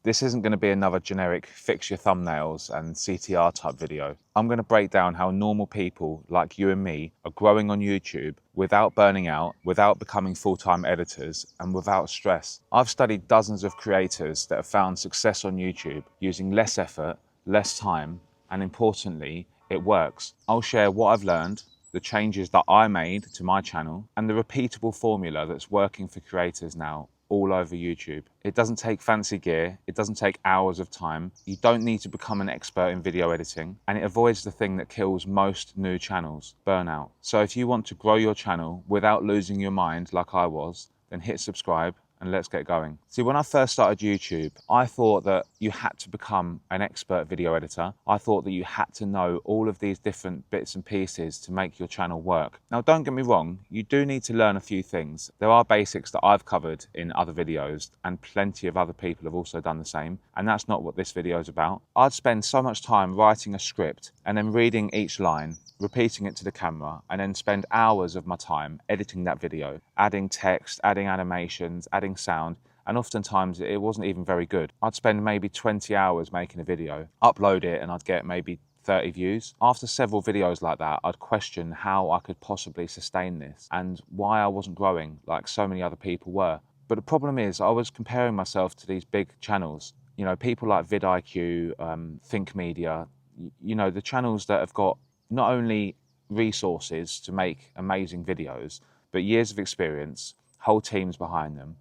This isn't going to be another generic fix your thumbnails and CTR type video. I'm going to break down how normal people like you and me are growing on YouTube without burning out, without becoming full-time editors, and without stress. I've studied dozens of creators that have found success on YouTube using less effort, less time, and importantly, it works. I'll share what I've learned, the changes that I made to my channel, and the repeatable formula that's working for creators now all over YouTube. It doesn't take fancy gear, it doesn't take hours of time, you don't need to become an expert in video editing, and it avoids the thing that kills most new channels, burnout. So if you want to grow your channel without losing your mind like I was, then hit subscribe and let's get going. See, when I first started YouTube, I thought that you had to become an expert video editor. I thought that you had to know all of these different bits and pieces to make your channel work. Now, don't get me wrong, you do need to learn a few things. There are basics that I've covered in other videos, and plenty of other people have also done the same, and that's not what this video is about. I'd spend so much time writing a script and then reading each line, repeating it to the camera, and then spend hours of my time editing that video, adding text, adding animations, adding sound, and oftentimes it wasn't even very good. I'd spend maybe 20 hours making a video, upload it, and I'd get maybe 30 views. After several videos like that, I'd question how I could possibly sustain this and why I wasn't growing like so many other people were. But the problem is I was comparing myself to these big channels, you know, people like vidIQ, Think Media, you know, the channels that have got not only resources to make amazing videos, but years of experience, whole teams behind them,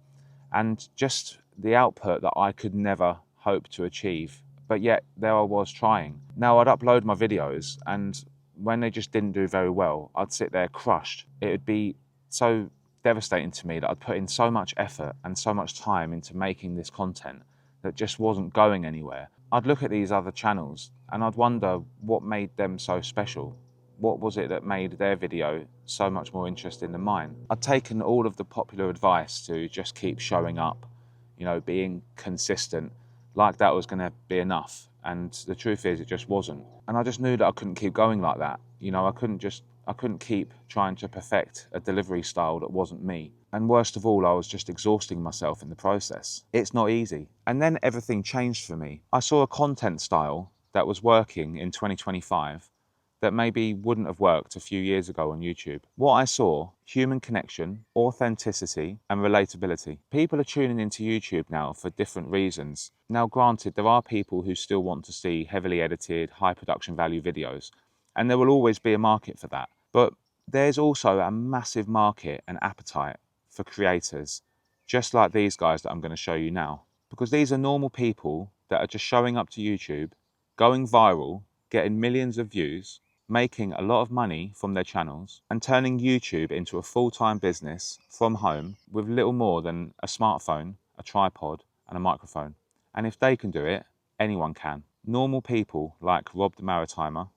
and just the output that I could never hope to achieve. But yet there I was trying. Now I'd upload my videos, and when they just didn't do very well, I'd sit there crushed. It would be so devastating to me that I'd put in so much effort and so much time into making this content that just wasn't going anywhere. I'd look at these other channels and I'd wonder what made them so special. What was it that made their video so much more interesting than mine? I'd taken all of the popular advice to just keep showing up, you know, being consistent, like that was going to be enough. And the truth is, it just wasn't. And I just knew that I couldn't keep going like that. You know, I couldn't keep trying to perfect a delivery style that wasn't me. And worst of all, I was just exhausting myself in the process. It's not easy. And then everything changed for me. I saw a content style that was working in 2025 that maybe wouldn't have worked a few years ago on YouTube. What I saw: human connection, authenticity, and relatability. People are tuning into YouTube now for different reasons. Now, granted, there are people who still want to see heavily edited, high production value videos, and there will always be a market for that. But there's also a massive market and appetite for creators, just like these guys that I'm going to show you now. Because these are normal people that are just showing up to YouTube, going viral, getting millions of views, making a lot of money from their channels, and turning YouTube into a full-time business from home with little more than a smartphone, a tripod, and a microphone. And if they can do it, anyone can. Normal people like Rob the Maritimer,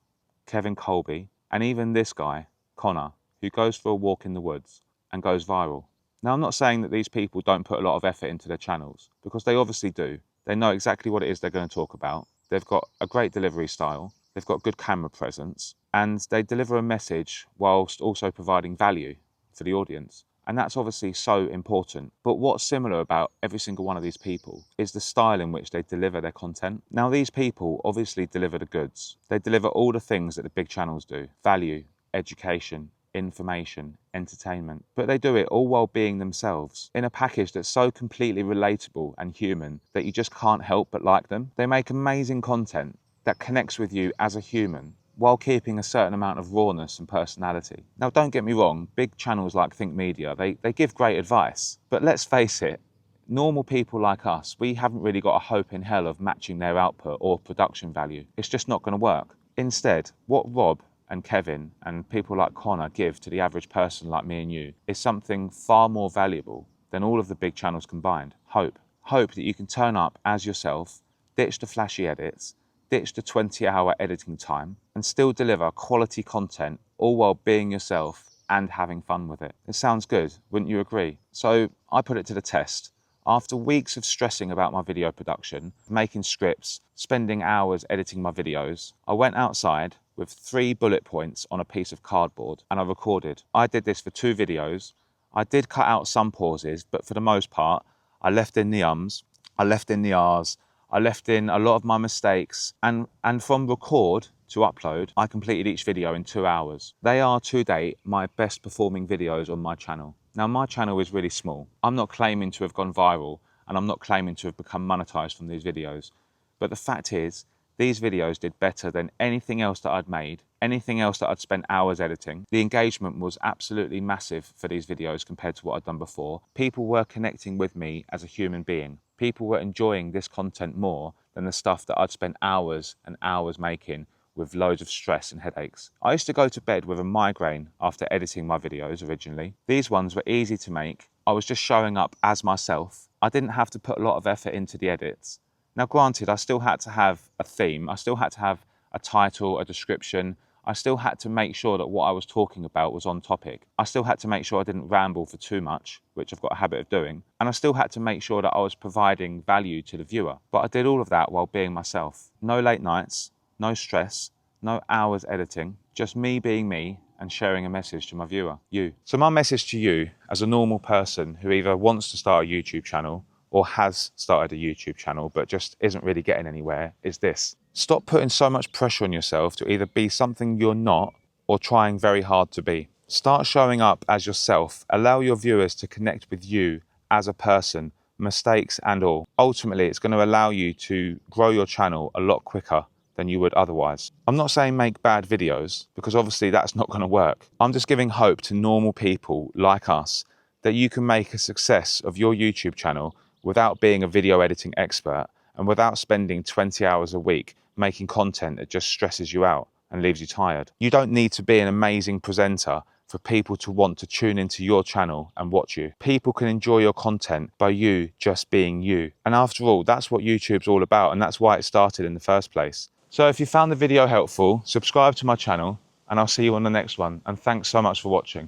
Kevin Colby, and even this guy, Connor, who goes for a walk in the woods and goes viral. Now, I'm not saying that these people don't put a lot of effort into their channels, because they obviously do. They know exactly what it is they're going to talk about. They've got a great delivery style. They've got good camera presence, and they deliver a message whilst also providing value for the audience. And that's obviously so important. But what's similar about every single one of these people is the style in which they deliver their content. Now, these people obviously deliver the goods. They deliver all the things that the big channels do: value, education, information, entertainment. But they do it all while being themselves, in a package that's so completely relatable and human that you just can't help but like them. They make amazing content that connects with you as a human while keeping a certain amount of rawness and personality. Now, don't get me wrong, big channels like Think Media, they give great advice. But let's face it, normal people like us, we haven't really got a hope in hell of matching their output or production value. It's just not going to work. Instead, what Rob and Kevin and people like Connor give to the average person like me and you is something far more valuable than all of the big channels combined. Hope. Hope that you can turn up as yourself, ditch the flashy edits, ditch the 20-hour editing time, and still deliver quality content, all while being yourself and having fun with it. It sounds good, wouldn't you agree? So I put it to the test. After weeks of stressing about my video production, making scripts, spending hours editing my videos, I went outside with 3 bullet points on a piece of cardboard and I recorded. I did this for 2 videos. I did cut out some pauses, but for the most part, I left in the ums, I left in the ahs, I left in a lot of my mistakes, and from record to upload, I completed each video in 2 hours. They are to date my best performing videos on my channel. Now my channel is really small. I'm not claiming to have gone viral, and I'm not claiming to have become monetized from these videos. But the fact is, these videos did better than anything else that I'd made, anything else that I'd spent hours editing. The engagement was absolutely massive for these videos compared to what I'd done before. People were connecting with me as a human being. People were enjoying this content more than the stuff that I'd spent hours and hours making with loads of stress and headaches. I used to go to bed with a migraine after editing my videos originally. These ones were easy to make. I was just showing up as myself. I didn't have to put a lot of effort into the edits. Now granted, I still had to have a theme. I still had to have a title, a description. I still had to make sure that what I was talking about was on topic. I still had to make sure I didn't ramble for too much, which I've got a habit of doing. And I still had to make sure that I was providing value to the viewer. But I did all of that while being myself. No late nights, no stress, no hours editing, just me being me and sharing a message to my viewer, you. So my message to you as a normal person who either wants to start a YouTube channel or has started a YouTube channel but just isn't really getting anywhere is this. Stop putting so much pressure on yourself to either be something you're not or trying very hard to be. Start showing up as yourself. Allow your viewers to connect with you as a person, mistakes and all. Ultimately, it's going to allow you to grow your channel a lot quicker than you would otherwise. I'm not saying make bad videos, because obviously that's not going to work. I'm just giving hope to normal people like us that you can make a success of your YouTube channel without being a video editing expert and without spending 20 hours a week making content that just stresses you out and leaves you tired. You don't need to be an amazing presenter for people to want to tune into your channel and watch you. People can enjoy your content by you just being you. And after all, that's what YouTube's all about, and that's why it started in the first place. So if you found the video helpful, subscribe to my channel and I'll see you on the next one. And thanks so much for watching.